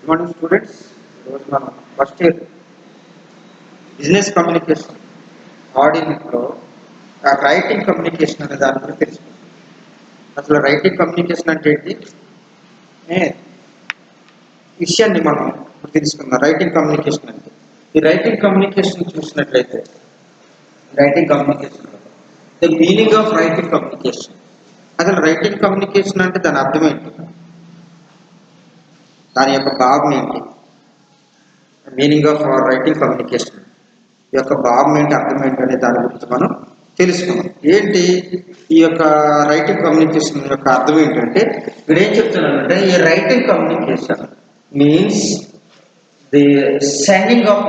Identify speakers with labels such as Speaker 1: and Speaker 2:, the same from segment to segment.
Speaker 1: Morning students. ఈరోజు మనం first year business communication ఆడిట్లో రైటింగ్ కమ్యూనికేషన్ అనే దాని గురించి తెలుసుకుంటాం. అసలు రైటింగ్ కమ్యూనికేషన్ అంటే ఏంటి విషయాన్ని మనం తెలుసుకుందాం. రైటింగ్ కమ్యూనికేషన్ అంటే ఈ రైటింగ్ కమ్యూనికేషన్ చూసినట్లయితే writing communication the meaning of writing communication. అసలు రైటింగ్ కమ్యూనికేషన్ అంటే దాని అర్థం ఏంటి, దాని యొక్క భావం ఏంటి, మీనింగ్ ఆఫ్ రైటింగ్ కమ్యూనికేషన్ యొక్క భావం ఏంటి, అర్థం ఏంటి అనే దాని గురించి మనం తెలుసుకున్నాం. ఏంటి ఈ యొక్క రైటింగ్ కమ్యూనికేషన్ యొక్క అర్థం ఏంటంటే, ఇక్కడ ఏం చెప్తున్నానంటే ఈ writing communication means the sending of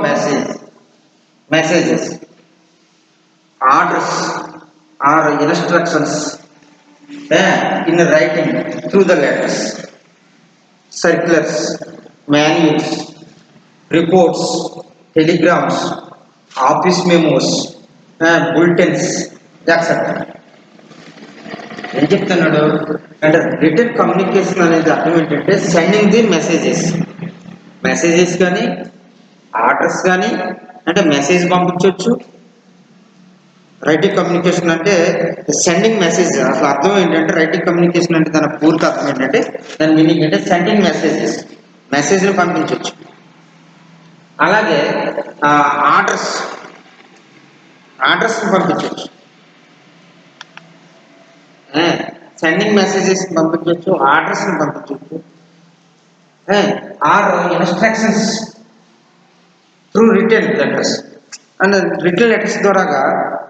Speaker 1: messages, orders or instructions in writing through the letters, circulars, manuals, reports, telegrams, office memos, bulletins, etc. ఏం చెప్తున్నాడు అంటే రిటర్న్ కమ్యూనికేషన్ అనేది అర్థం ఏంటంటే సెండింగ్ ది మెసేజెస్ కానీ ఆర్డర్స్ కానీ, అంటే మెసేజ్ పంపించవచ్చు. రైటింగ్ కమ్యూనికేషన్ అంటే సెండింగ్ మెసేజ్. అసలు అర్థం ఏంటంటే రైటింగ్ కమ్యూనికేషన్ అంటే దాని పూర్తి అర్థం ఏంటంటే దాని మీనింగ్ అంటే సెండింగ్ మెసేజ్ని పంపించవచ్చు. అలాగే ఆర్డర్స్ని పంపించవచ్చు, సెండింగ్ మెసేజెస్ పంపించవచ్చు, ఆర్డర్స్ని పంపించవచ్చు, or instructions through written letters. And written letters ద్వారాగా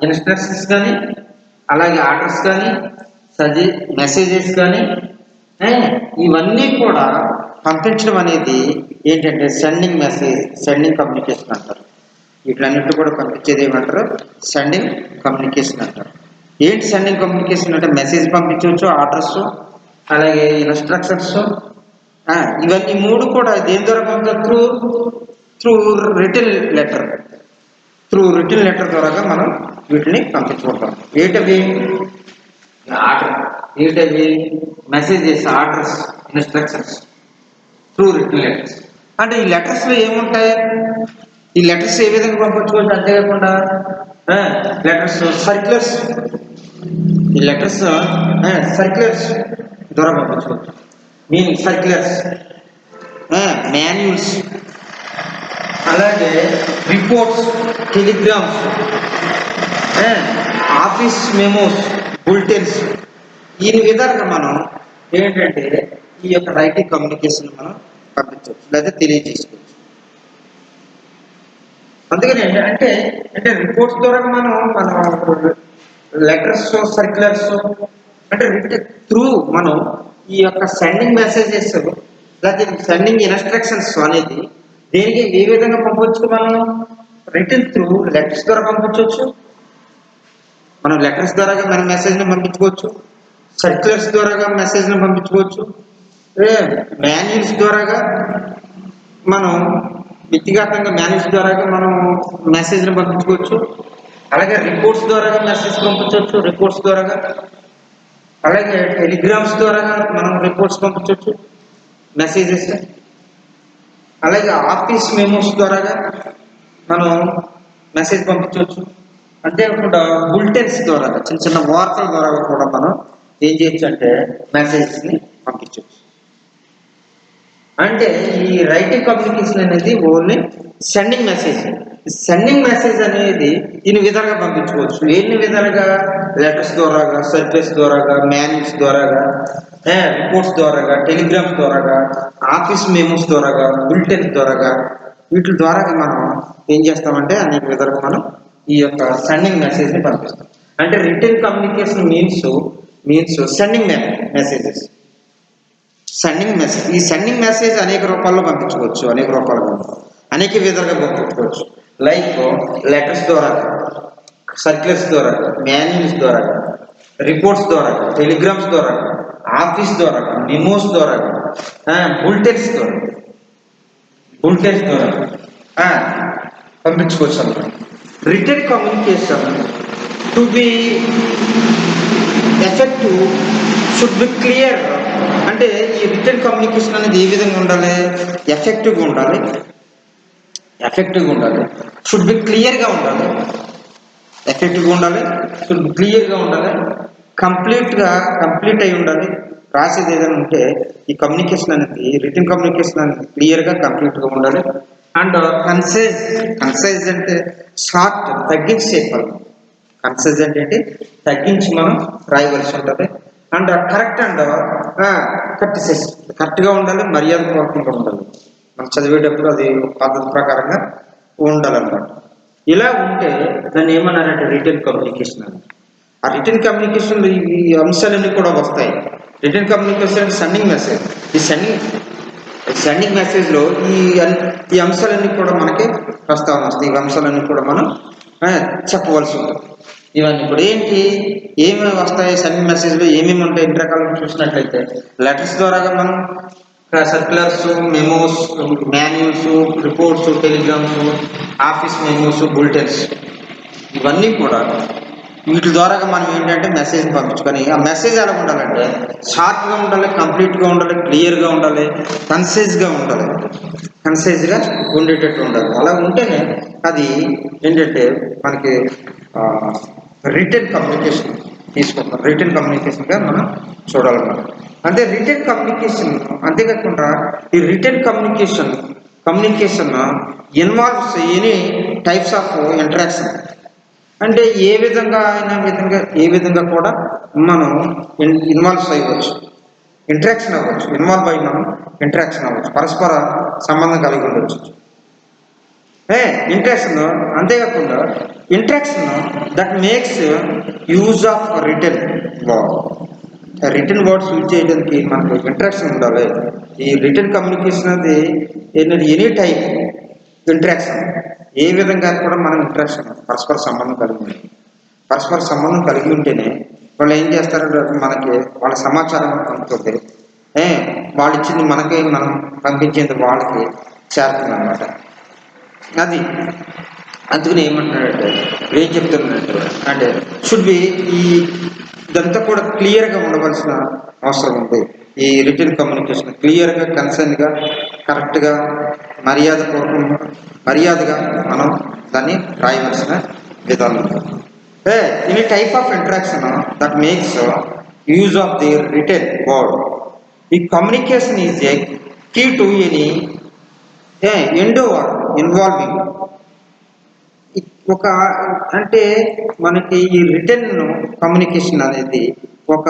Speaker 1: ఇన్స్ట్రక్షన్స్ కానీ, అలాగే ఆర్డర్స్ కానీ, మెసేజెస్ కానీ, ఇవన్నీ కూడా పంపించడం అనేది ఏంటంటే సెండింగ్ కమ్యూనికేషన్ అంటారు. వీటిలన్నింటి కూడా పంపించేది ఏమంటారు, సెండింగ్ కమ్యూనికేషన్ అంటారు. ఏంటి సెండింగ్ కమ్యూనికేషన్ అంటే మెసేజ్ పంపించవచ్చు, ఆర్డర్స్, అలాగే ఇన్స్ట్రక్షన్స్, ఇవన్నీ మూడు కూడా దేని ద్వారా పంపుతారు, త్రూ రిటర్న్ లెటర్ ద్వారాగా మనం వీటిని పంపించుకుంటాం. ఏంటవి messages, orders, instructions through written letters. అంటే ఈ లెటర్స్లో ఏముంటాయి, ఈ లెటర్స్ ఏ విధంగా పంపించుకోవచ్చు, అంతేకాకుండా లెటర్స్ సర్క్యులర్స్, ఈ లెటర్స్ సర్క్యులర్స్ ద్వారా పంపించుకోవచ్చు. మీనింగ్ సర్క్యులర్స్, మాన్యువల్స్, అలాగే reports, telegrams, office memos, bulletins. ఈ విధంగా మనం ఏంటంటే ఈ యొక్క రైటింగ్ కమ్యూనికేషన్ మనం పంపించవచ్చు లేదా తెలియజేసుకోవచ్చు. అందుకని అంటే రిపోర్ట్స్ ద్వారా మనం లెటర్స్, సర్క్యులర్స్ అంటే త్రూ మనం ఈ యొక్క సెండింగ్ మెసేజెస్ లేదా సెండింగ్ ఇన్స్ట్రక్షన్స్ అనేది దేనికి ఏ విధంగా పంపవచ్చు, మనం రిటర్న్ త్రూ లెటర్స్ ద్వారా పంపించవచ్చు. మనం లెటర్స్ ద్వారా మన మెసేజ్ని పంపించుకోవచ్చు, సర్క్యులర్స్ ద్వారా మెసేజ్ని పంపించుకోవచ్చు, మాన్యువల్స్ ద్వారా మనం వ్యక్తిగతంగా మాన్యువల్స్ ద్వారా మనం మెసేజ్ని పంపించుకోవచ్చు. అలాగే రిపోర్ట్స్ ద్వారా మెసేజ్ పంపించవచ్చు, రిపోర్ట్స్ ద్వారా, అలాగే టెలిగ్రామ్స్ ద్వారా మనం రిపోర్ట్స్ పంపించవచ్చు, మెసేజెస్. అలాగే ఆఫీస్ మెమోస్ ద్వారా మనం మెసేజ్ పంపించవచ్చు. అంతేకాకుండా బులెటిన్స్ ద్వారా, చిన్న వార్తల ద్వారా కూడా మనం ఏం చేయొచ్చు అంటే మెసేజ్ని పంపించవచ్చు. అంటే ఈ రైటింగ్ కమ్యూనికేషన్ అనేది ఓన్లీ సెండింగ్ మెసేజ్ అనేది ఇన్ని విధాలుగా పంపించుకోవచ్చు. ఎన్ని విధాలుగా, లెటర్స్ ద్వారా, సర్క్యులర్స్ ద్వారా, మాన్యువల్స్ ద్వారా, రిపోర్ట్స్ ద్వారా, టెలిగ్రామ్స్ ద్వారా, ఆఫీస్ మెమోస్ ద్వారా, బులెటిన్స్ ద్వారా, వీటి ద్వారా మనం ఏం చేస్తామంటే అనేక విధాలుగా మనం ఈ యొక్క సెండింగ్ మెసేజ్ని పంపిస్తాం. అంటే return communication means sending messages. ఈ సెండింగ్ మెసేజ్ అనేక రూపాల్లో పంపించుకోవచ్చు, అనేక విధాలుగా పంపించుకోవచ్చు. లైక్ లెటర్స్ ద్వారా, సర్క్యులర్స్ ద్వారా, మాన్యువల్స్ ద్వారా, రిపోర్ట్స్ ద్వారా, టెలిగ్రామ్స్ ద్వారా, ఆఫీస్ ద్వారా, మెమోస్ ద్వారా, బులెటిన్స్ ద్వారా పంపించుకోవచ్చు అన్నమాట. Return communication to be effective should be clear and అంటే ఈ రిటర్న్ కమ్యూనికేషన్ అనేది ఏ విధంగా ఉండాలి? ఎఫెక్టివ్గా ఉండాలి, షుడ్ బి క్లియర్గా ఉండాలి, ఎఫెక్టివ్గా ఉండాలి, షుడ్ బి క్లియర్గా ఉండాలి, కంప్లీట్ అయి ఉండాలి. రాసేది ఏదైనా ఉంటే ఈ కమ్యూనికేషన్ అనేది, రిటర్న్ కమ్యూనికేషన్ అనేది క్లియర్గా కంప్లీట్గా ఉండాలి. అండ్ కన్సైజ్ అంటే షార్ట్, తగ్గించి చెప్పాలి. కన్సైజ్ అంటే తగ్గించి మనం రాయవలసి ఉంటుంది. అండ్ కరెక్ట్ అండ్ కరెక్ట్గా ఉండాలి, మర్యాదపూర్వకంగా ఉండాలి. మనం చదివేటప్పుడు అది పద్ధతి ప్రకారంగా ఉండాలన్నమాట. ఇలా ఉంటే దాన్ని ఏమన్నారంటే రిటర్న్ కమ్యూనికేషన్ అని. ఆ రిటర్న్ కమ్యూనికేషన్ ఈ అంశాలన్నీ కూడా వస్తాయి. Return communication sending message. ఈ సెండింగ్ మెసేజ్లో ఈ అంశాలన్నీ కూడా మనకి ప్రస్తావన వస్తాయి. ఈ అంశాలన్నీ కూడా మనం చెప్పవలసి ఉంటుంది. ఇవన్నీ కూడా ఏమేమి వస్తాయి సెండింగ్ మెసేజ్లో, ఏమేమి ఉంటాయి ఎన్ని రకాలుగా చూసినట్లయితే, లెటర్స్ ద్వారాగా మనం circulars, memos, manuals, reports, telegrams, office memos, bulletins, ఇవన్నీ కూడా వీటి ద్వారా మనం ఏంటంటే మెసేజ్ పంపించుకొని, ఆ మెసేజ్ ఎలా ఉండాలంటే షార్ట్గా ఉండాలి, కంప్లీట్గా ఉండాలి, క్లియర్గా ఉండాలి, కన్సైజ్గా ఉండేటట్టు ఉండాలి. అలా ఉంటేనే అది ఏంటంటే మనకి రిటర్న్ కమ్యూనికేషన్ తీసుకుంటాం. రిటర్న్ కమ్యూనికేషన్గా మనం చూడాలన్నమాట. అంటే రిటర్న్ కమ్యూనికేషన్, అంతేకాకుండా ఈ written communication involves any types of interaction. అంటే ఏ విధంగా కూడా మనం ఇన్వాల్వ్ అవ్వచ్చు, ఇంటరాక్షన్ అవ్వచ్చు, ఇన్వాల్వ్ అయ్యి మనం ఇంటరాక్షన్ అవ్వచ్చు, పరస్పర సంబంధం కలిగి ఉండవచ్చు. ఇంటరాక్షన్, అంతేకాకుండా interaction that makes use of return words use చేయడానికి మనకు ఇంటరాక్షన్ ఉండాలి. ఈ రిటర్న్ కమ్యూనికేషన్ అనేది ఎనీ టైప్ ఇంటరాక్షన్, ఏ విధంగా కూడా మనం ఇంటరాక్షన్ పరస్పర సంబంధం కలిగి ఉంటేనే వాళ్ళు ఏం చేస్తారు, మనకి వాళ్ళ సమాచారం పంపుతుంది. వాళ్ళు ఇచ్చింది మనం పంపించేది వాళ్ళకి చేరుతుంది అన్నమాట. అది అందుకని ఏమంటున్నాడంటే ఏం చెప్తున్నాడంటే అంటే షుడ్ బి ఇదంతా కూడా క్లియర్గా ఉండవలసిన అవసరం ఉంది. ఈ రిటర్న్ కమ్యూనికేషన్ క్లియర్గా, కన్సర్న్గా, కరెక్ట్గా, మర్యాదగా మనం దాన్ని రాయవలసిన విధానం. Any type of interaction that makes use of the written word. ఈ communication is a key to any endeavour involving. అంటే మనకి ఈ రిటర్న్ కమ్యూనికేషన్ అనేది ఒక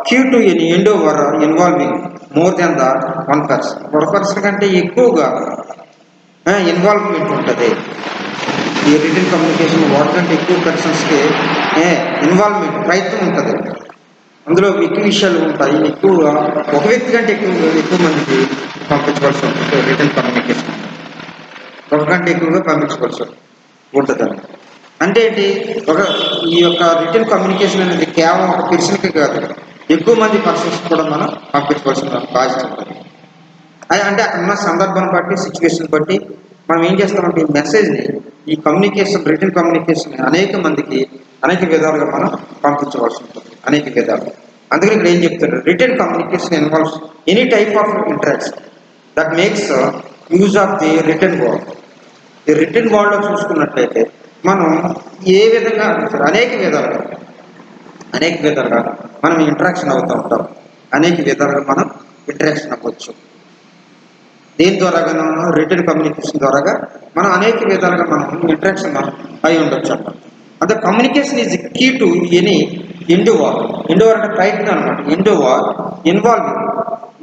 Speaker 1: key to any endeavour involving more than the one person కంటే ఎక్కువగా involvement ఉంటుంది. ఈ రిటర్న్ కమ్యూనికేషన్ వాటికంటే ఎక్కువ పర్సన్స్కి ఇన్వాల్వ్మెంట్, ప్రయత్నం ఉంటుంది. అందులో ఎక్కువ విషయాలు ఉంటాయి. ఎక్కువగా ఒక వ్యక్తి కంటే ఎక్కువ మందికి పంపించవలసి ఉంటుంది. రిటర్న్ కమ్యూనికేషన్ ఒకకంటే ఎక్కువగా పంపించవలసి ఉంటుంది. అంటే ఏంటి, ఈ యొక్క రిటర్న్ కమ్యూనికేషన్ అనేది కేవలం ఒక పర్సన్కి కాదు, ఎక్కువ మంది పర్సన్స్ కూడా మనం పంపించవలసిన బాధ్యత ఉంటుంది. అంటే అక్కడ ఉన్న సందర్భాన్ని బట్టి, సిచ్యువేషన్ బట్టి మనం ఏం చేస్తామంటే ఈ మెసేజ్ని, ఈ కమ్యూనికేషన్, రిటర్న్ కమ్యూనికేషన్ అనేక మందికి అనేక విధాలుగా మనం పంపించవలసి ఉంటుంది, అనేక విధాలు. అందుకని ఇక్కడ ఏం చెప్తారు, return communication involves any type of interaction that makes use of the written word. ఈ రిటర్న్ వర్డ్లో చూసుకున్నట్లయితే మనం ఏ విధంగా అనేక విధాలుగా మనం ఇంటరాక్షన్ అవుతూ ఉంటాం. అనేక విధాలుగా మనం ఇంటరాక్షన్ అవ్వచ్చు. దేని ద్వారాగా, రిటర్న్ కమ్యూనికేషన్ ద్వారాగా మనం అనేక విధాలుగా మనం ఇంటరాక్షన్ అయి ఉండొచ్చు అంట. అంటే communication is key to any endeavour అంటే ప్రయత్నం అనమాట. Endeavour involving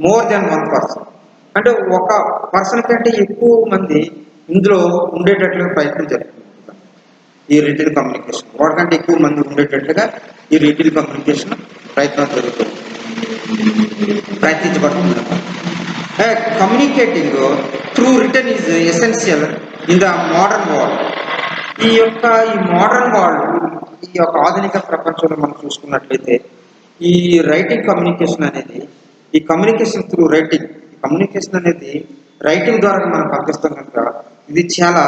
Speaker 1: more than one person. అంటే ఒక పర్సన్ కంటే ఎక్కువ మంది ఇందులో ఉండేటట్లుగా ప్రయత్నం జరుగుతుంది. ఈ రిటర్న్ కమ్యూనికేషన్ వాటికంటే ఎక్కువ మంది ఉండేటట్లుగా ఈ రిటర్న్ కమ్యూనికేషన్ ప్రయత్నించబడుతుంది. Communicating through written is essential in the modern world. ఈ మోడర్న్ వరల్డ్, ఈ యొక్క ఆధునిక ప్రపంచంలో మనం చూసుకున్నట్లయితే ఈ రైటింగ్ కమ్యూనికేషన్ అనేది, ఈ కమ్యూనికేషన్ త్రూ కమ్యూనికేషన్ అనేది రైటింగ్ ద్వారా మనం పంపిస్తాం కనుక ఇది చాలా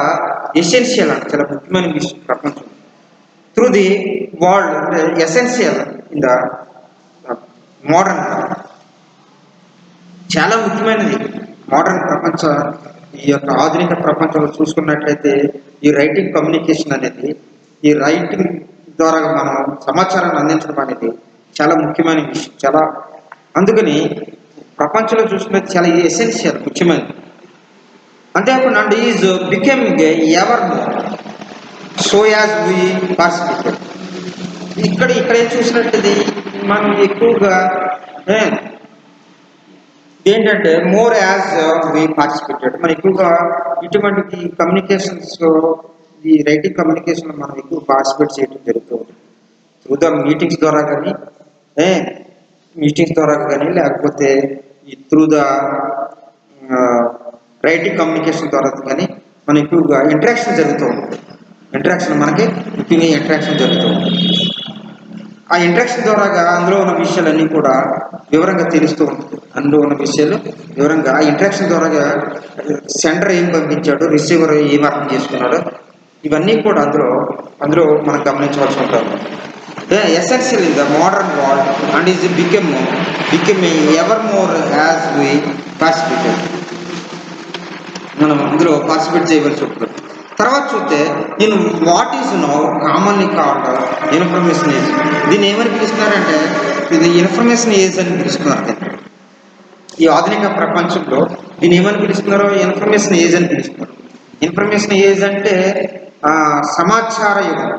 Speaker 1: ఎసెన్షియల్ అంటే చాలా ముఖ్యమైన విషయం ప్రపంచం. త్రూ ది వరల్డ్ అంటే essential in the modern world. చాలా ముఖ్యమైనది. మోడర్న్ ప్రపంచ ఈ యొక్క ఆధునిక ప్రపంచంలో చూసుకున్నట్లయితే ఈ రైటింగ్ కమ్యూనికేషన్ అనేది, ఈ రైటింగ్ ద్వారా మనం సమాచారాన్ని అందించడం అనేది చాలా ముఖ్యమైన విషయం. చాలా అందుకని ప్రపంచంలో చూసుకున్నది చాలా ఎసెన్షియల్, ముఖ్యమైనది. అంతేకాకుండా and is becoming ever more so as we participated. ఇక్కడ ఏం చూసినట్లయితే మనం ఎక్కువగా ఏంటంటే మోర్ యాజ్ వి పార్టిసిపేటెడ్, మనం ఎక్కువగా ఇటువంటి కమ్యూనికేషన్స్, ఈ రైటింగ్ కమ్యూనికేషన్ మనం ఎక్కువ పార్టిసిపేట్ చేయడం జరుగుతూ ఉంటుంది. త్రూ ద మీటింగ్స్ ద్వారా కానీ లేకపోతే ఈ త్రూ ద రైటింగ్ కమ్యూనికేషన్ ద్వారా కానీ మనం ఎక్కువగా ఇంటరాక్షన్ జరుగుతూ ఉంటుంది. మనకి ముఖ్యంగా ఇంటరాక్షన్ జరుగుతూ ఉంటుంది. ఆ ఇంటరాక్షన్ ద్వారాగా అందులో ఉన్న విషయాలన్నీ కూడా వివరంగా తెలుస్తూ ఉంటుంది. అందులో ఉన్న విషయాలు వివరంగా ఆ ఇంటరాక్షన్ ద్వారాగా సెండర్ ఏం పంపించాడు, రిసీవర్ ఏం అర్థం చేసుకున్నాడు, ఇవన్నీ కూడా అందులో మనం గమనించవలసి ఉంటుంది. Essential in the modern world and is becoming ever more as we participated. మనం అందులో పార్టిసిపేట్ చేయవలసి ఉంటుంది. తర్వాత చూస్తే నేను what is now commonly called information age. దీన్ని ఏమని పిలుస్తున్నారంటే ఇది ఇన్ఫర్మేషన్ ఏజ్ అని పిలుస్తున్నారు. ఈ ఆధునిక ప్రపంచంలో దీన్ని ఏమని పిలుస్తున్నారో ఇన్ఫర్మేషన్ ఏజ్ అని పిలుస్తున్నారు. ఇన్ఫర్మేషన్ ఏజ్ అంటే సమాచార యుగం.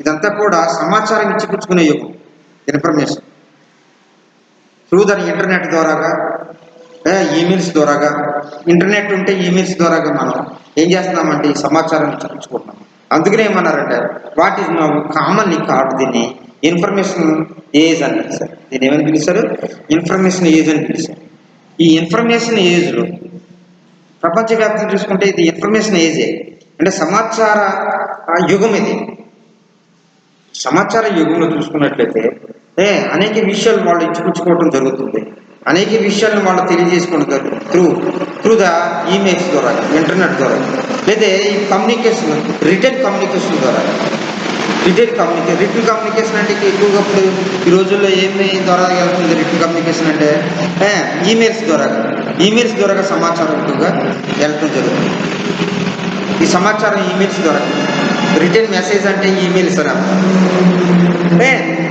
Speaker 1: ఇదంతా కూడా సమాచారం ఇచ్చిపుచ్చుకునే యుగం. ఇన్ఫర్మేషన్ త్రూ ద ఇంటర్నెట్ ద్వారాగా, ఈమెయిల్స్ ద్వారాగా, ఇంటర్నెట్ ఉంటే ఈమెయిల్స్ ద్వారాగా మనం ఏం చేస్తున్నామంటే ఈ సమాచారం ఇచ్చిపుచ్చుకుంటున్నాం. అందుకనే ఏమన్నారంటే what is now commonly called, దీన్ని ఇన్ఫర్మేషన్ ఏజ్ అని పిలిచారు. దీన్ని ఏమని పిలిచారు? ఇన్ఫర్మేషన్ ఏజ్ అని పిలిచారు. ఈ ఇన్ఫర్మేషన్ ఏజ్లో ప్రపంచవ్యాప్తంగా చూసుకుంటే ఇది ఇన్ఫర్మేషన్ ఏజే, అంటే సమాచార యుగం. ఇది సమాచార యుగంలో చూసుకున్నట్లయితే అనేక విషయాలు వాళ్ళు ఇచ్చిపుచ్చుకోవడం జరుగుతుంది. అనేక విషయాలను వాళ్ళు తెలియజేసుకోవడం జరుగుతుంది త్రూ ద ఈమెయిల్స్ ద్వారా, ఇంటర్నెట్ ద్వారా, లేదా ఈ కమ్యూనికేషన్ రిటర్న్ కమ్యూనికేషన్ ద్వారా. రిటర్న్ కమ్యూనికేషన్ అంటే ఎక్కువగా ఇప్పుడు ఈ రోజుల్లో ఏమి ద్వారా వెళ్తుంది? రిటర్న్ కమ్యూనికేషన్ అంటే ఈమెయిల్స్ ద్వారా సమాచారం ఎక్కువగా వెళ్ళటం జరుగుతుంది. ఈ సమాచారం ఈమెయిల్స్ ద్వారా, రిటర్న్ మెసేజ్ అంటే ఈమెయిల్స్ అని అర్థం.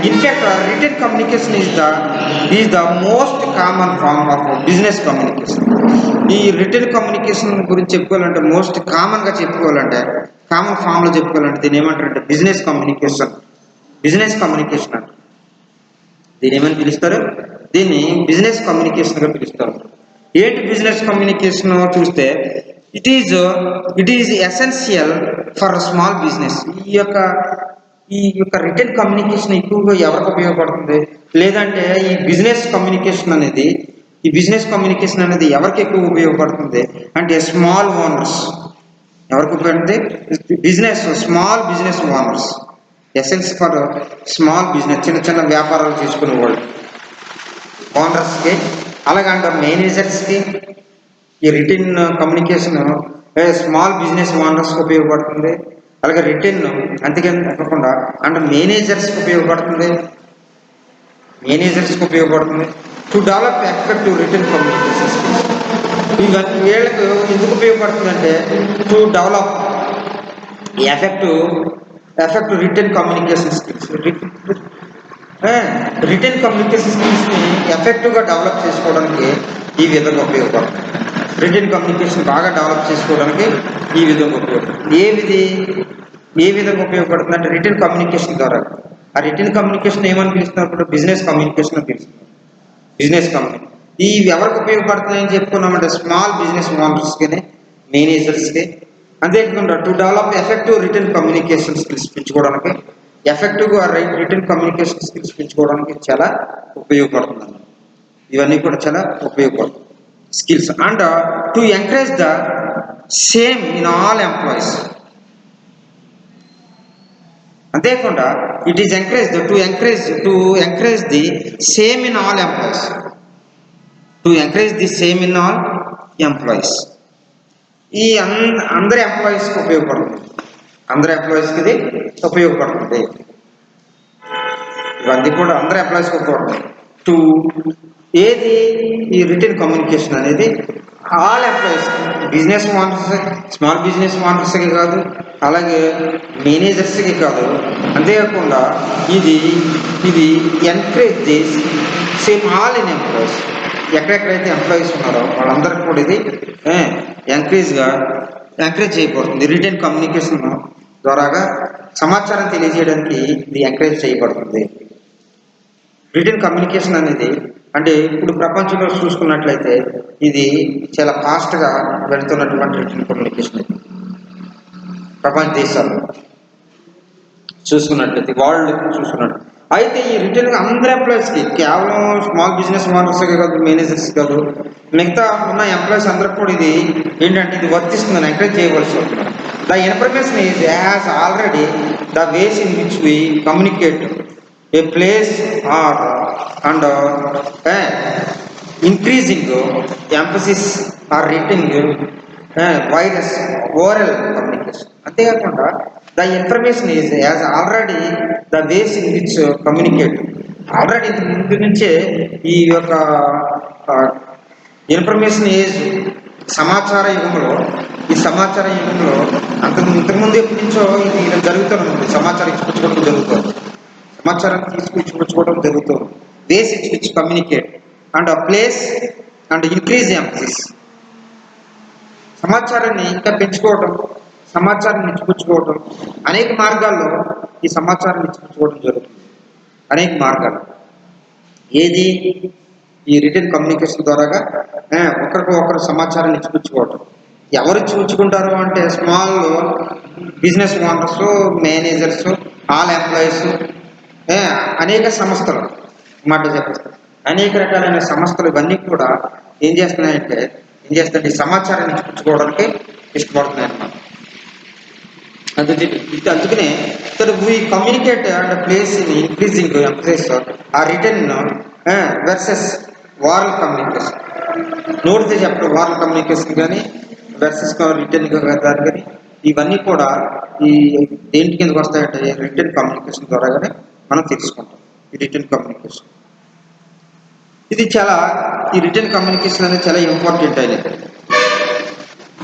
Speaker 1: In fact written communication is the most common form of business communication. ఈ రిటర్న్ కమ్యూనికేషన్ గురించి చెప్పుకోవాలంటే కామన్ ఫామ్లో చెప్పుకోవాలంటే దీన్ని ఏమంటారంటే బిజినెస్ కమ్యూనికేషన్ అంటే దీన్ని ఏమని పిలుస్తారు? దీన్ని బిజినెస్ కమ్యూనికేషన్గా పిలుస్తారు. ఏంటి బిజినెస్ కమ్యూనికేషన్ చూస్తే it is essential for small business. ఈ యొక్క రిటర్న్ కమ్యూనికేషన్ ఎక్కువగా ఎవరికి ఉపయోగపడుతుంది? లేదంటే ఈ బిజినెస్ కమ్యూనికేషన్ అనేది ఎవరికి ఎక్కువ ఉపయోగపడుతుంది అంటే స్మాల్ ఓనర్స్. ఎవరికి ఉపయోగపడుతుంది? Small business owners. Essence for small business, చిన్న వ్యాపారాలు చేసుకునే వాళ్ళు ఓనర్స్కి, అలాగంటే మేనేజర్స్కి ఈ రిటర్న్ కమ్యూనికేషన్ స్మాల్ బిజినెస్ ఓనర్స్కి ఉపయోగపడుతుంది. అలాగే రిటర్న్ అంతేకాకుండా అంటే మేనేజర్స్కి ఉపయోగపడుతుంది. To develop effective written communication skills. ఇవన్నీ వీళ్ళకు ఎందుకు ఉపయోగపడుతుందంటే to develop effective written communication skills. Written communication స్కిల్స్ని ఎఫెక్టివ్గా డెవలప్ చేసుకోవడానికి ఈ విధంగా ఉపయోగపడుతుంది. రిటర్న్ కమ్యూనికేషన్ బాగా డెవలప్ చేసుకోవడానికి ఈ విధంగా ఉపయోగపడుతుంది. ఏ విధంగా ఉపయోగపడుతుంది అంటే రిటర్న్ కమ్యూనికేషన్ ద్వారా. ఆ రిటర్న్ కమ్యూనికేషన్ ఏమని పిలుస్తున్నప్పుడు బిజినెస్ కమ్యూనికేషన్ అని పిలుస్తున్నారు. ఇవి ఎవరికి ఉపయోగపడుతున్నాయని చెప్పుకున్నామంటే స్మాల్ బిజినెస్ ఓనర్స్కి, మేనేజర్స్కి. అంతేకాకుండా to develop effective written communication skills పెంచుకోవడానికి, ఎఫెక్టివ్గా రిటర్న్ కమ్యూనికేషన్ స్కిల్స్ పెంచుకోవడానికి చాలా ఉపయోగపడుతుంది. ఇవన్నీ కూడా చాలా ఉపయోగపడుతుంది skills. And to encourage the same in all employees. అంతేకాకుండా it is to encourage the same in all employees. ఈ అందరి ఎంప్లాయీస్కి ఉపయోగపడుతుంది. ఇది ఉపయోగపడుతుంది. ఇవన్నీ కూడా అందరి ఎంప్లాయీస్కి ఉపయోగపడుతుంది. ఏది ఈ రిటర్న్ కమ్యూనికేషన్ అనేది all employees, business owners, small business ఓనర్స్కి కాదు, అలాగే మేనేజర్స్కి కాదు, అంతేకాకుండా ఇది ఇది ఎంకరేజ్ చేసి సేమ్ ఆల్ ఇన్ ఎంప్లాయీస్, ఎక్కడెక్కడైతే ఎంప్లాయీస్ ఉన్నారో వాళ్ళందరికీ కూడా ఇది ఎంకరేజ్ చేయబడుతుంది. రిటర్న్ కమ్యూనికేషన్ ద్వారాగా సమాచారం తెలియజేయడానికి ఇది ఎంకరేజ్ చేయబడుతుంది. రిటర్న్ కమ్యూనికేషన్ అనేది అంటే ఇప్పుడు ప్రపంచంలో చూసుకున్నట్లయితే ఇది చాలా ఫాస్ట్గా వెళ్తున్నటువంటి రిటర్న్ కమ్యూనికేషన్. ప్రపంచ దేశాల్లో చూసుకున్నట్లయితే, వరల్డ్ చూసుకున్నట్టు అయితే ఈ రిటర్న్ అందరి ఎంప్లాయీస్కి, కేవలం స్మాల్ బిజినెస్ ఓనర్స్కే కాదు, మేనేజర్స్ కాదు, మిగతా ఉన్న ఎంప్లాయీస్ అందరికి కూడా ఇది ఏంటంటే ఇది వర్తిస్తుందని ఎంకరేజ్ చేయవలసి వస్తుంది. The information is has already the ways in which we communicate a place or and increasing emphasis or rating virus oral communication. అంతేకాకుండా the information is as already the ways in which communicate, already ముందు నుంచే ఈ యొక్క information age సమాచార యుగంలో, ఈ సమాచార యుగంలో ఇంతకుముందు ఎప్పటి నుంచో ఇది జరుగుతుంది. సమాచారం ఇచ్చిపుచ్చుకోవడం జరుగుతుంది, సమాచారం తీసుకొచ్చుకోవడం జరుగుతుంది. వేస్ ఇచ్ which communicate and place and increase emphasis. సమాచారాన్ని ఇంకా పెంచుకోవటం, సమాచారాన్ని ఇచ్చిపుచ్చుకోవటం, అనేక మార్గాల్లో ఈ సమాచారాన్ని ఇచ్చిపుచ్చుకోవడం జరుగుతుంది. అనేక మార్గాలు ఏది ఈ రిటర్న్ కమ్యూనికేషన్ ద్వారాగా ఒకరికి ఒకరు సమాచారాన్ని ఇచ్చిపుచ్చుకోవటం. ఎవరు ఇచ్చిపుచ్చుకుంటారు అంటే small business owners, managers, all employees, అనేక సంస్థలు మాట చెప్పేస్తారు. అనేక రకాలైన సంస్థలు ఇవన్నీ కూడా ఏం చేస్తాయంటే సమాచారాన్ని ఇచ్చిపుచ్చుకోవడానికి ఇష్టపడుతున్నాయి అన్నమాట. అందుకనే we communicate and place in increasing employees ఆ రిటర్న్ వర్సెస్ వారల్ కమ్యూనికేషన్. నోటితో చెప్పడం వారల్ కమ్యూనికేషన్ కానీ వర్సెస్ రిటర్న్ కానీ ఇవన్నీ కూడా ఈ దేంటి కిందకు వస్తాయంటే రిటర్న్ కమ్యూనికేషన్ ద్వారాగానే మనం తెలుసుకుంటాం. ఈ రిటర్న్ కమ్యూనికేషన్ ఇది ఈ రిటర్న్ కమ్యూనికేషన్ అనేది చాలా ఇంపార్టెంట్ అనేది.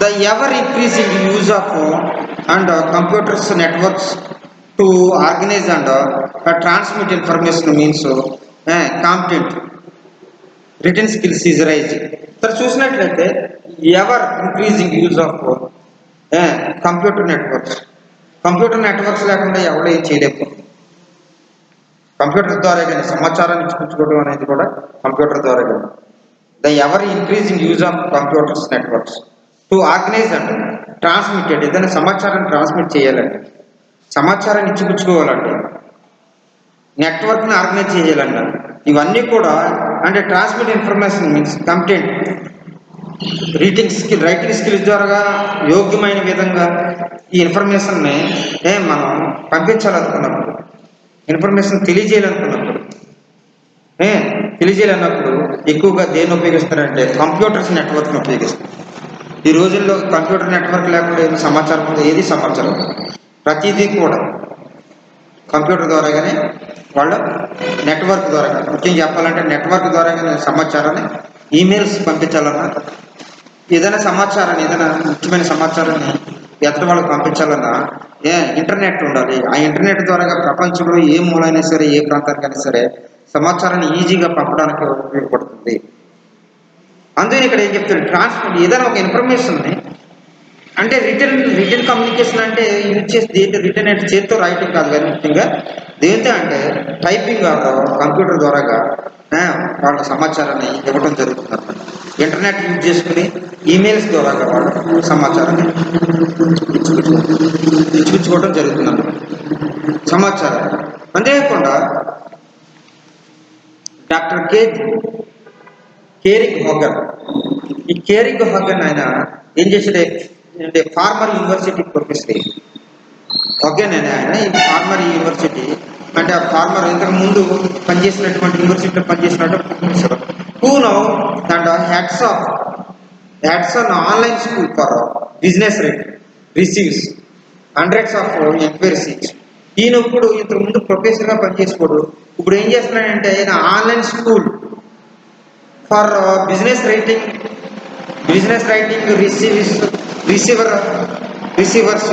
Speaker 1: The ever increasing use of and computers networks to organise and transmit information means competent written skills is rising. Sir చూసినట్లయితే ever increasing use of computer networks లేకుండా ఎవరు ఏం చేయలేకపోతుంది. Computer ద్వారా కానీ సమాచారాన్ని ఇచ్చిపుచ్చుకోవడం అనేది కూడా కంప్యూటర్ ద్వారా కానీ. The ever increasing use of computers networks to organise and transmitted, ఏదైనా సమాచారాన్ని ట్రాన్స్మిట్ చేయాలంటే, సమాచారాన్ని ఇచ్చిపుచ్చుకోవాలంటే, నెట్వర్క్ని ఆర్గనైజ్ చేయాలంట, ఇవన్నీ కూడా అంటే transmit information means content writing skills ద్వారా యోగ్యమైన విధంగా ఈ ఇన్ఫర్మేషన్ని మనం పంపించాలనుకున్నప్పుడు, ఇన్ఫర్మేషన్ తెలియజేయాలన్నప్పుడు ఎక్కువగా దేన్ని ఉపయోగిస్తారంటే కంప్యూటర్స్ నెట్వర్క్ని ఉపయోగిస్తారు. ఈ రోజుల్లో కంప్యూటర్ నెట్వర్క్ లేకుండా ఏది సమాచారం ప్రతిదీ కూడా కంప్యూటర్ ద్వారాగానే వాళ్ళ నెట్వర్క్ ద్వారా, ముఖ్యంగా చెప్పాలంటే నెట్వర్క్ ద్వారాగానే సమాచారాన్ని ఈమెయిల్స్ పంపించాలన్నా, ఏదైనా సమాచారాన్ని, ఏదైనా ముఖ్యమైన సమాచారాన్ని ఎదుటి వాళ్ళకి పంపించాలన్నా ఇంటర్నెట్ ఉండాలి. ఆ ఇంటర్నెట్ ద్వారా ప్రపంచంలో ఏ మూలైనా సరే, ఏ ప్రాంతానికైనా సరే సమాచారాన్ని ఈజీగా పంపడానికి ఉపయోగపడుతుంది. అందుకని ఇక్కడ ఏం చెప్తారు, ఏదైనా ఒక ఇన్ఫర్మేషన్ని అంటే రిటర్న్ కమ్యూనికేషన్ అంటే యూజ్ చేసి రిటర్న్ అంటే చేతితో రాయటం కాదు, కానీ ముఖ్యంగా దేంతో అంటే టైపింగ్ కంప్యూటర్ ద్వారాగా వాళ్ళ సమాచారాన్ని ఇవ్వడం జరుగుతుంది అన్నమాట. ఇంటర్నెట్ యూజ్ చేసుకుని ఈమెయిల్స్ ద్వారాగా వాళ్ళు సమాచారాన్ని ఇచ్చిపుచ్చుకోవడం జరుగుతుంది అన్నమాట. సమాచారం అంతేకాకుండా డాక్టర్ కేరింగ్ హోగన్, ఈ కేరింగ్ హోగన్ ఆయన ఏం చేశాడంటే ఫార్మర్ యూనివర్సిటీ ప్రొఫెసర్ హోగన్ అని ఆయన ఈ ఫార్మర్ యూనివర్సిటీ అంటే ఆ ఫార్మర్ ఇంతకు ముందు పనిచేసినటువంటి యూనివర్సిటీలో పనిచేసినట్టు professor who now and heads on online school for business receives hundreds of enquiries each. ఈయన ఇప్పుడు ఇంతకు ముందు ప్రొఫెసర్గా పనిచేసుకోడు, ఇప్పుడు ఏం చేస్తున్నాడంటే ఆయన online school for business writing receiver receivers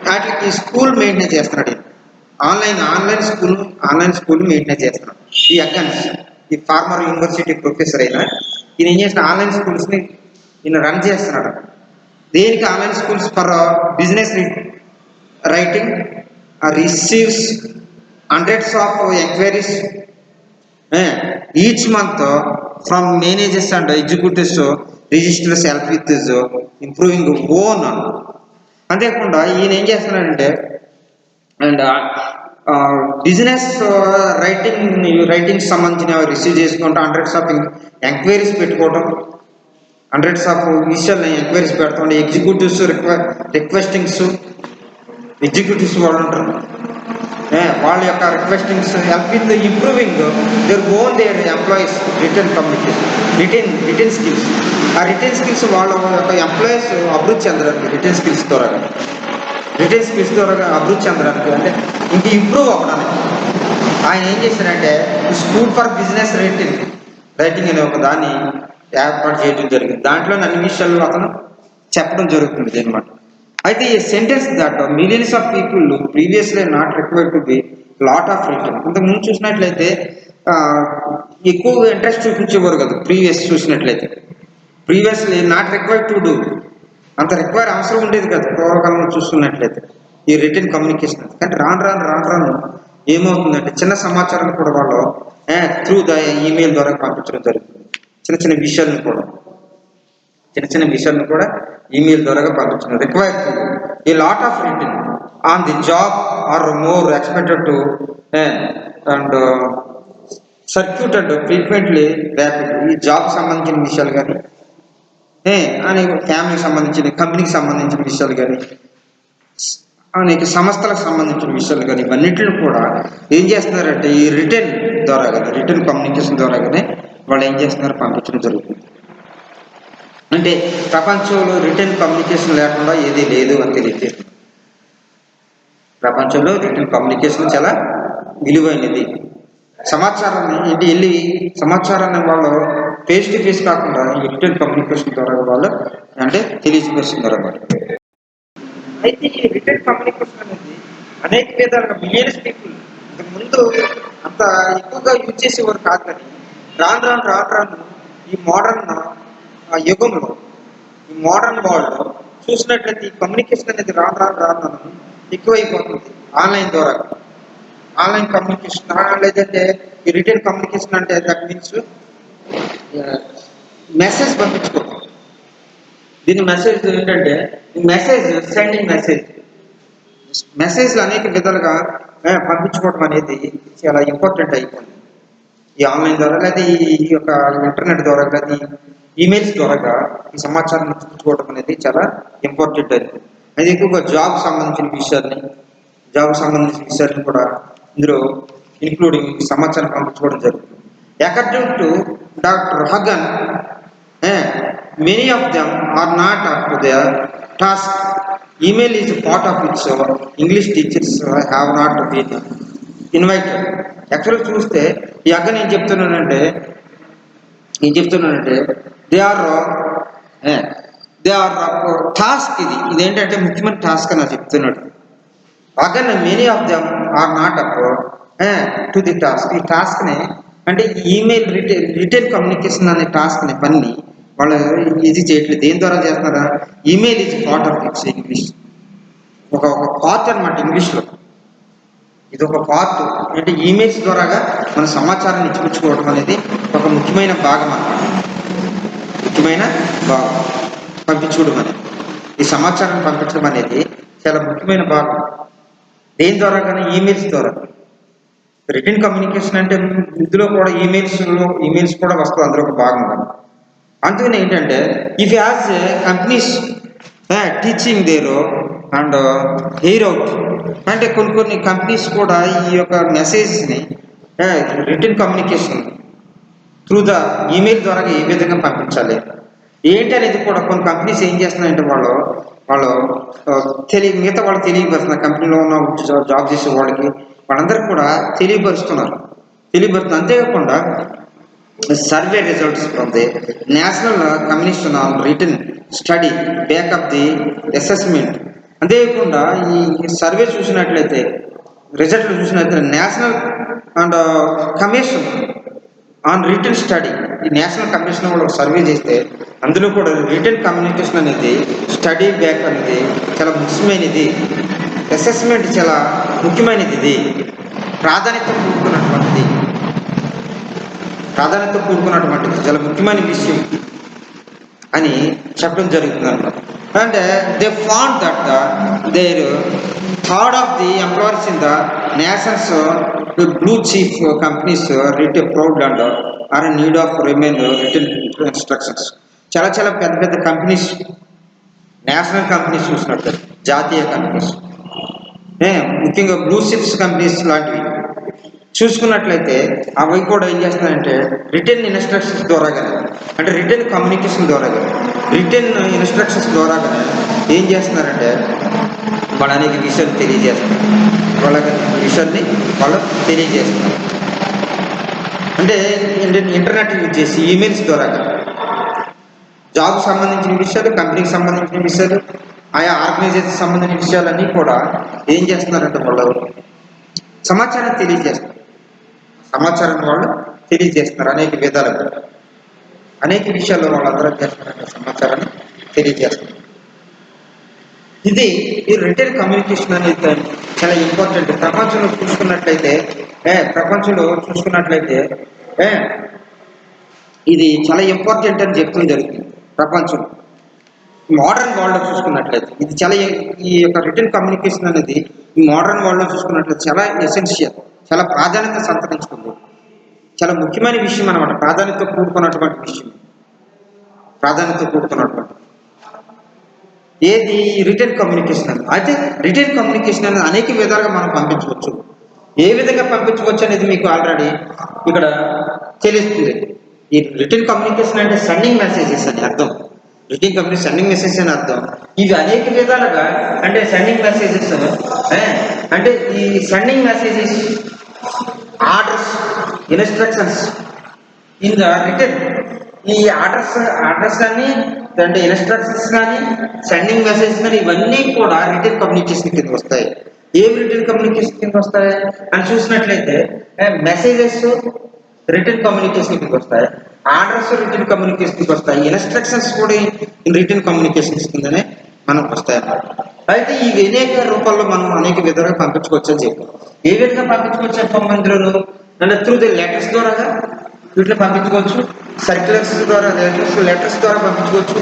Speaker 1: వాటికి స్కూల్ మెయింటైన్ చేస్తున్నాడు ఈయన. ఆన్లైన్ స్కూల్ మెయింటైన్ చేస్తున్నాడు ఈ అకౌంట్స్. ఈ ఫార్మర్ యూనివర్సిటీ ప్రొఫెసర్ అయినా ఈయన ఏం చేసిన ఆన్లైన్ స్కూల్స్ని ఈయన రన్ చేస్తున్నాడు. దేనికి? Online schools for business writing receives hundreds of enquiries each month from managers and executives registers help with improving own. అంతేకాకుండా ఈయన ఏం చేస్తున్నాడంటే అండ్ బిజినెస్ రైటింగ్ సంబంధించిన రిసీవ్ చేసుకుంటూ హండ్రెడ్స్ ఆఫ్ ఎంక్వైరీస్ పెట్టుకోవడం, హండ్రెడ్స్ ఆఫ్ ఇనిషియల్ ఎంక్వైరీస్ పెడుతుండే executives requestings executives వాళ్ళు ఉంటారు, వాళ్ళ యొక్క requestings help with improving their employees written skills. ఆ రిటర్న్ స్కిల్స్ వాళ్ళ యొక్క ఎంప్లాయీస్ అభివృద్ధి చెందడానికి రిటర్న్ స్కిల్స్ ద్వారా అభివృద్ధి చెందడానికి అంటే ఇంక ఇంప్రూవ్ అవ్వడానికి ఆయన ఏం చేశారంటే స్కూల్ ఫర్ బిజినెస్ రైటింగ్ అనే ఒక దాన్ని ఏర్పాటు చేయడం జరిగింది. దాంట్లో అన్ని విషయాలు అతను చెప్పడం జరుగుతుంది అనమాట. అయితే ఈ sentence that millions of people previously not required to be lot of return. ఇంతకు ముందు చూసినట్లయితే ఎక్కువ ఇంట్రెస్ట్ చూపించేవారు కదా. Previously not required to do, అంత రిక్వైర్ అవసరం ఉండేది కదా పూర్వకాలంలో చూసుకున్నట్లయితే ఈ రిటర్న్ కమ్యూనికేషన్. కానీ రాను ఏమవుతుందంటే చిన్న సమాచారం కూడా వాళ్ళు త్రూ ద ఈమెయిల్ ద్వారా పంపించడం జరుగుతుంది. చిన్న విషయాలను కూడా ఈమెయిల్ ద్వారా పంపించడం. Required to a lot of return on the job or more expected to and circuited frequently rapid. ఈ జాబ్ సంబంధించిన విషయాలు కానీ అనేక ఫ్యామిలీకి సంబంధించిన, కంపెనీకి సంబంధించిన విషయాలు కానీ, అనేక సంస్థలకు సంబంధించిన విషయాలు కానీ ఇవన్నిటిని కూడా ఏం చేస్తున్నారంటే ఈ రిటర్న్ కమ్యూనికేషన్ ద్వారా కానీ వాళ్ళు ఏం చేస్తున్నారు, పంపించడం జరుగుతుంది. అంటే ప్రపంచంలో రిటర్న్ కమ్యూనికేషన్ లేకుండా ఏది లేదు అని తెలియజేస్తుంది. ప్రపంచంలో రిటర్న్ కమ్యూనికేషన్ చాలా విలువైనది. సమాచారాన్ని వాళ్ళు ఫేస్ టు ఫేస్ కాకుండా ఈ రిటర్న్ కమ్యూనికేషన్ ద్వారా వాళ్ళు అంటే తెలియజేస్తున్నారు అన్నమాట. అయితే ఈ రిటర్న్ కమ్యూనికేషన్ అనేది అనేక విధాలుగా మిలియన్స్ పీపుల్ ఇంతకు ముందు అంత ఎక్కువగా యూజ్ చేసేవారు కాదు. కానీ రాను ఈ మోడర్న్ యుగంలో, ఈ మోడర్న్ వరల్డ్లో చూసినట్లయితే ఈ కమ్యూనికేషన్ అనేది రాను ఎక్కువైపోతుంది. ఆన్లైన్ కమ్యూనికేషన్ లేదంటే ఈ రిటర్న్ కమ్యూనికేషన్ అంటే దట్ మీన్స్ మెసేజ్ పంపించుకోవడం. దీని మెసేజ్ ఏంటంటే సెండింగ్ మెసేజ్లు అనేక విధాలుగా పంపించుకోవడం అనేది చాలా ఇంపార్టెంట్ అయిపోయింది ఈ ఆన్లైన్ ద్వారా, లేదా ఈ యొక్క ఇంటర్నెట్ ద్వారా, లేదా ఈమెయిల్స్ ద్వారా ఈ సమాచారం పంపించుకోవడం అనేది చాలా ఇంపార్టెంట్ అయిపోయింది. అది ఎక్కువగా జాబ్ సంబంధించిన విషయాలను కూడా ఇందులో ఇంక్లూడింగ్ సమాచారం పంపించుకోవడం జరుగుతుంది. According to doctor Hagan, many of them are not up to their task. Email is a part of it, so English teachers have not been invited. యాక్చువల్గా చూస్తే ఈ అగ్గని ఏం చెప్తున్నానంటే దే ఆర్ టాస్క్. ఇదేంటంటే ముఖ్యమైన టాస్క్ అని చెప్తున్నాడు again. Many of them are not up to the task. ఈ టాస్క్ని అంటే ఈమెయిల్ రిటర్న్ కమ్యూనికేషన్ అనే టాస్క్ని పని వాళ్ళు ఈజీ చేయట్లేదు. దేని ద్వారా చేస్తున్నారా? Email is part of it's English. ఒక పార్ట్ అనమాట ఇంగ్లీష్లో. ఇది ఒక పార్ట్. అంటే ఈమెయిల్స్ ద్వారాగా మన సమాచారాన్ని ఇచ్చిపుచ్చుకోవడం అనేది ఒక ముఖ్యమైన భాగం అన్నమాట. పంపించుకోవడం అనేది, ఈ సమాచారాన్ని పంపించడం అనేది చాలా ముఖ్యమైన భాగం. దేని ద్వారా కానీ? ఈమెయిల్స్ ద్వారా. రిటర్న్ కమ్యూనికేషన్ అంటే ఇందులో కూడా ఈమెయిల్స్ కూడా వస్తుంది అందులో ఒక భాగం కానీ. అందుకని ఏంటంటే if as companies teaching their and hair out అంటే కొన్ని కంపెనీస్ కూడా ఈ యొక్క మెసేజ్ని written communication through the email ద్వారా ఏ విధంగా పంపించాలి ఏంటి అనేది కూడా కొన్ని కంపెనీస్ ఏం చేస్తున్నాయంటే వాళ్ళు మిగతా వాళ్ళు తెలియపరుస్తున్నారు. కంపెనీలో ఉన్న జాబ్ చేసే వాళ్ళకి వాళ్ళందరికీ కూడా తెలియపరుస్తున్నారు. అంతేకాకుండా survey results from the National Commission on Written Study back of the assessment. అంతేకాకుండా ఈ సర్వే చూసినట్లయితే రిజల్ట్లు చూసినట్లయితే national and commission on return study, ఈ నేషనల్ కమిషన్ వాళ్ళు సర్వే చేస్తే అందులో కూడా రిటర్న్ కమ్యూనికేషన్ అనేది స్టడీ బ్యాక్ అనేది చాలా ముఖ్యమైనది, అసెస్మెంట్ చాలా ముఖ్యమైనది, ఇది ప్రాధాన్యత కూడుకున్నటువంటిది చాలా ముఖ్యమైన విషయం అని చెప్పడం జరుగుతుంది అన్నమాట. And they found that there third of the employers in the nations blue chief companies written proud and are need of remain written instructions. చాలా చాలా పెద్ద పెద్ద కంపెనీస్, నేషనల్ కంపెనీస్ చూసినట్టు, జాతీయ కంపెనీస్, ముఖ్యంగా బ్లూ చిప్స్ కంపెనీస్ లాంటివి చూసుకున్నట్లయితే అవి కూడా ఏం చేస్తున్నాయంటే రిటర్న్ ఇన్స్ట్రక్షన్స్ ద్వారా కానీ, అంటే రిటర్న్ కమ్యూనికేషన్ ద్వారా కానీ, రిటర్న్ ఇన్స్ట్రక్షన్స్ ద్వారా కానీ ఏం చేస్తున్నారంటే వాళ్ళు అనేక విషయాలు తెలియజేస్తున్నారు, వాళ్ళు తెలియజేస్తున్నారు. అంటే ఇంటర్నెట్ యూజ్ చేసి ఈమెయిల్స్ ద్వారా కానీ జాబ్కి సంబంధించిన విషయాలు, కంపెనీకి సంబంధించిన విషయాలు, ఆయా ఆర్గనైజేషన్ సంబంధించిన విషయాలన్నీ కూడా ఏం చేస్తున్నారంటే వాళ్ళు సమాచారాన్ని తెలియజేస్తున్నారు. వాళ్ళు అనేక విధాలుగా, అనేక విషయాల్లో వాళ్ళందరూ చేస్తున్నారంటే సమాచారాన్ని తెలియజేస్తున్నారు. ఇది ఈ రిటర్న్ కమ్యూనికేషన్ అనేది చాలా ఇంపార్టెంట్. ప్రపంచంలో చూసుకున్నట్లయితే ఇది చాలా ఇంపార్టెంట్ అని చెప్తుంది జరుగుతుంది. ప్రపంచం మోడర్న్ వరల్డ్లో చూసుకున్నట్లయితే ఇది చాలా, ఈ యొక్క రిటర్న్ కమ్యూనికేషన్ అనేది ఈ మోడర్న్ వరల్డ్లో చూసుకున్నట్లయితే చాలా ఎసెన్షియల్, చాలా ప్రాధాన్యత సంతరించుకుంది, చాలా ముఖ్యమైన విషయం అన్నమాట. ప్రాధాన్యత కూడుకున్నటువంటి ఏది రిటర్న్ కమ్యూనికేషన్ అని. అయితే రిటర్న్ కమ్యూనికేషన్ అనేది అనేక విధాలుగా మనం పంపించవచ్చు. ఏ విధంగా పంపించవచ్చు అనేది మీకు ఆల్రెడీ ఇక్కడ తెలుస్తుంది. ఈ రిటర్న్ కమ్యూనికేషన్ అంటే సెండింగ్ మెసేజెస్ అని అర్థం. రిటర్న్ కమ్యూనికేషన్ సెండింగ్ మెసేజ్ అని అర్థం. ఇవి అనేక విధాలుగా, అంటే సెండింగ్ మెసేజెస్ అంటే ఈ sending messages, orders, instructions in the return. ఈ ఆర్డర్స్ కానీ, అంటే ఇన్స్ట్రక్షన్స్ కానీ, సెండింగ్ మెసేజ్ కానీ ఇవన్నీ కూడా రిటర్న్ కమ్యూనికేషన్ కింద వస్తాయి. ఏవి రిటర్న్ కమ్యూనికేషన్ కింద వస్తాయి అని చూసినట్లయితే మెసేజెస్ రిటర్న్ కమ్యూనికేషన్ కింద వస్తాయి, ఆర్డర్స్ రిటర్న్ కమ్యూనికేషన్ కింద వస్తాయి, ఇన్స్ట్రక్షన్స్ కూడా రిటర్న్ కమ్యూనికేషన్స్ కిందనే మనకు వస్తాయి అన్నమాట. అయితే ఈ అనేక రూపాల్లో మనం అనేక విధాలుగా పంపించుకోవచ్చు అని చెప్పాం. ఏ విధంగా పంపించుకోవచ్చు చెప్పాం ఇందులో అంటే త్రూ ది లెటర్స్ ద్వారా వీటిలో పంపించుకోవచ్చు, సర్క్యులర్స్ ద్వారా, లెటర్స్ ద్వారా పంపించుకోవచ్చు.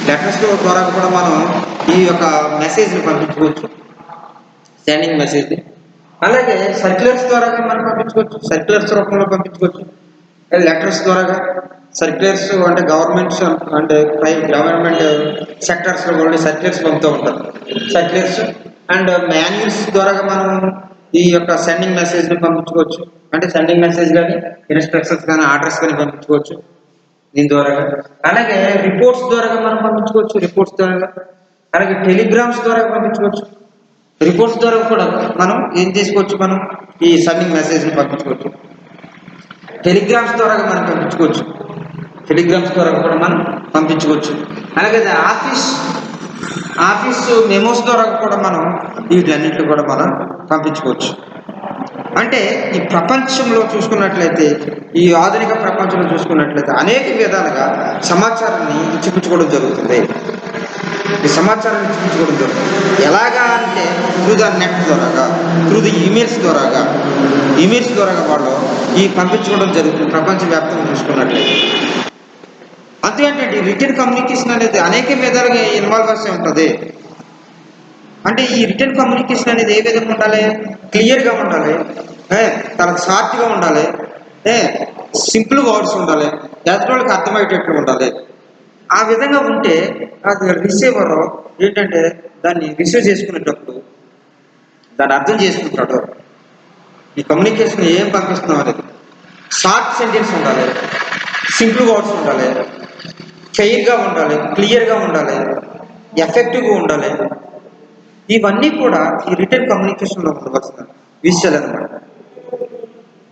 Speaker 1: లెటర్స్ ద్వారా కూడా మనం ఈ యొక్క మెసేజ్ని పంపించుకోవచ్చు, సెండింగ్ మెసేజ్. అలాగే సర్క్యులర్స్ ద్వారా మనం పంపించుకోవచ్చు, సర్క్యులర్స్ రూపంలో పంపించుకోవచ్చు. లెటర్స్ ద్వారా సర్క్యులర్స్ అంటే గవర్నమెంట్స్, అంటే గవర్నమెంట్ సెక్టర్స్లో కూడా సర్క్యులర్స్ పంపుతూ ఉంటారు. సర్క్యులర్స్ అండ్ మాన్యువల్స్ ద్వారా మనం ఈ యొక్క సెండింగ్ మెసేజ్ని పంపించుకోవచ్చు. అంటే సెండింగ్ మెసేజ్ కానీ, ఇన్స్ట్రక్షన్స్ కానీ, ఆర్డర్స్ కానీ పంపించుకోవచ్చు దీని ద్వారా. అలాగే రిపోర్ట్స్ ద్వారా మనం పంపించుకోవచ్చు, రిపోర్ట్స్ ద్వారా. అలాగే టెలిగ్రామ్స్ ద్వారా పంపించుకోవచ్చు. రిపోర్ట్స్ ద్వారా కూడా మనం ఏం చేసుకోవచ్చు, మనం ఈ సెండింగ్ మెసేజ్ని పంపించుకోవచ్చు. టెలిగ్రామ్స్ ద్వారా మనం పంపించుకోవచ్చు, టెలిగ్రామ్స్ ద్వారా కూడా మనం పంపించుకోవచ్చు. అలాగే ఆఫీస్ మెమోస్ ద్వారా కూడా మనం వీటన్నింటినీ కూడా మనం పంపించుకోవచ్చు. అంటే ఈ ప్రపంచంలో చూసుకున్నట్లయితే, ఈ ఆధునిక ప్రపంచంలో చూసుకున్నట్లయితే అనేక విధాలుగా సమాచారాన్ని ఇచ్చిపుచ్చుకోవడం జరుగుతుంది. ఈ సమాచారాన్ని ఇచ్చిపుచ్చుకోవడం జరుగుతుంది ఎలాగా అంటే త్రూ ద నెట్ ద్వారా, త్రూ ది ఈమెయిల్స్ ద్వారా వాళ్ళు ఈ పంపించుకోవడం జరుగుతుంది ప్రపంచవ్యాప్తంగా చూసుకున్నట్లయితే. అంతేంటంటే రిటర్న్ కమ్యూనికేషన్ అనేది అనేక విధాలుగా ఇన్వాల్వ్ అయి ఉంటుంది. అంటే ఈ రిటర్న్ కమ్యూనికేషన్ అనేది ఏ విధంగా ఉండాలి, క్లియర్గా ఉండాలి, చాలా షార్ట్గా ఉండాలి, సింపుల్ వర్డ్స్ ఉండాలి, ఎదుటి వాళ్ళకి అర్థమయ్యేటట్లు ఉండాలి. ఆ విధంగా ఉంటే అది రిసీవర్ ఏంటంటే దాన్ని రిసీవ్ చేసుకునేటప్పుడు దాన్ని అర్థం చేసుకుంటాడు. ఈ కమ్యూనికేషన్ ఏం పంపిస్తున్నాం అనేది షార్ట్ సెంటెన్స్ ఉండాలి, సింపుల్ వర్డ్స్ ఉండాలి, ఫెయిర్గా ఉండాలి, క్లియర్గా ఉండాలి, ఎఫెక్టివ్గా ఉండాలి. ఇవన్నీ కూడా ఈ రిటర్న్ కమ్యూనికేషన్లో ఉండవలసిన విషయాలు అన్నమాట.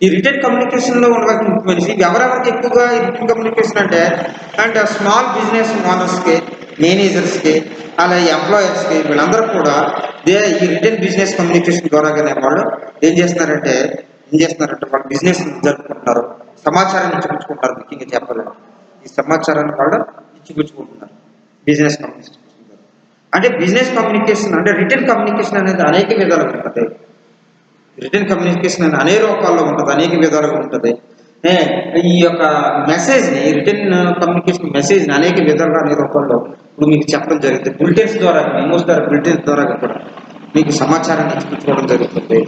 Speaker 1: ఈ రిటర్న్ కమ్యూనికేషన్ లో ఉండవలసిన ముఖ్యమైనది ఎవరెవరికి ఎక్కువగా ఈ రిటర్న్ కమ్యూనికేషన్ అంటే స్మాల్ బిజినెస్ ఓనర్స్ కి, మేనేజర్స్ కి, అలాగే ఎంప్లాయర్స్ కి, వీళ్ళందరూ కూడా ఈ రిటర్న్ బిజినెస్ కమ్యూనికేషన్ ద్వారాగానే వాళ్ళు ఏం చేస్తున్నారంటే వాళ్ళు బిజినెస్ జరుపుకుంటున్నారు, సమాచారాన్ని ఇచ్చిపుచ్చుకుంటారు. ముఖ్యంగా చెప్పాలంటే ఈ సమాచారాన్ని వాళ్ళు ఇచ్చిపుచ్చుకుంటున్నారు బిజినెస్ కమ్యూనికేషన్. అంటే బిజినెస్ కమ్యూనికేషన్ అంటే రిటర్న్ కమ్యూనికేషన్ అనేది అనేక విధాలుగా ఉంటుంది. రిటర్న్ కమ్యూనికేషన్ అనేది అనేక రూపాల్లో ఉంటుంది, అనేక విధాలుగా ఉంటుంది. ఈ యొక్క మెసేజ్ని రిటర్న్ కమ్యూనికేషన్ మెసేజ్ని అనేక విధాలుగా అనేక రూపాల్లో ఇప్పుడు మీకు చెప్పడం జరుగుతుంది. బులెటిన్స్ ద్వారా, మెమోస్ ద్వారా, బులెటిన్స్ ద్వారా కూడా మీకు సమాచారాన్ని ఇచ్చిపుచ్చుకోవడం జరుగుతుంది.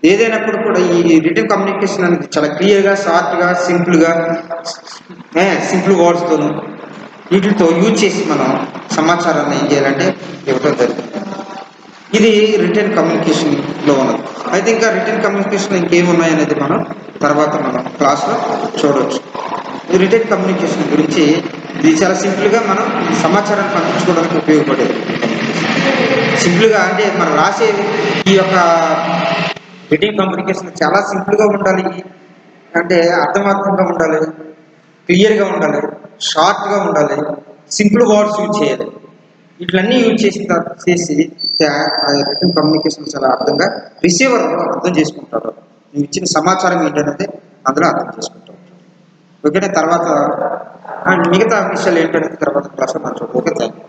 Speaker 1: ఏదైనప్పుడు కూడా ఈ రిటర్న్ కమ్యూనికేషన్ అనేది చాలా క్లియర్గా, షార్ట్గా, సింపుల్ వర్డ్స్తోను వీటితో యూజ్ చేసి మనం సమాచారాన్ని ఏం చేయాలంటే ఇవ్వడం జరుగుతుంది. ఇది రిటర్న్ కమ్యూనికేషన్లో ఉన్నది. అయితే ఇంకా రిటర్న్ కమ్యూనికేషన్ ఇంకేమున్నాయనేది మనం క్లాస్లో చూడవచ్చు. ఈ రిటర్న్ కమ్యూనికేషన్ గురించి ఇది చాలా సింపుల్గా మనం సమాచారాన్ని పంపించుకోవడానికి ఉపయోగపడేది. సింపుల్గా అంటే మనం రాసే ఈ యొక్క రిటర్న్ కమ్యూనికేషన్ చాలా సింపుల్గా ఉండాలి, అంటే అర్థవంతంగా ఉండాలి, క్లియర్గా ఉండాలి, షార్ట్గా ఉండాలి, సింపుల్ వర్డ్స్ యూజ్ చేయాలి. వీటిలన్నీ యూజ్ చేసి రిటర్న్ కమ్యూనికేషన్ చాలా అర్థంగా రిసీవర్ అర్థం చేసుకుంటారు. నువ్వు ఇచ్చిన సమాచారం ఏంటనేది అందులో అర్థం చేసుకుంటారు. ఓకేనా? తర్వాత మిగతా విషయాలు ఏంటనేది తర్వాత క్లాస్లో మనం చూద్దాం. Okay, thank you.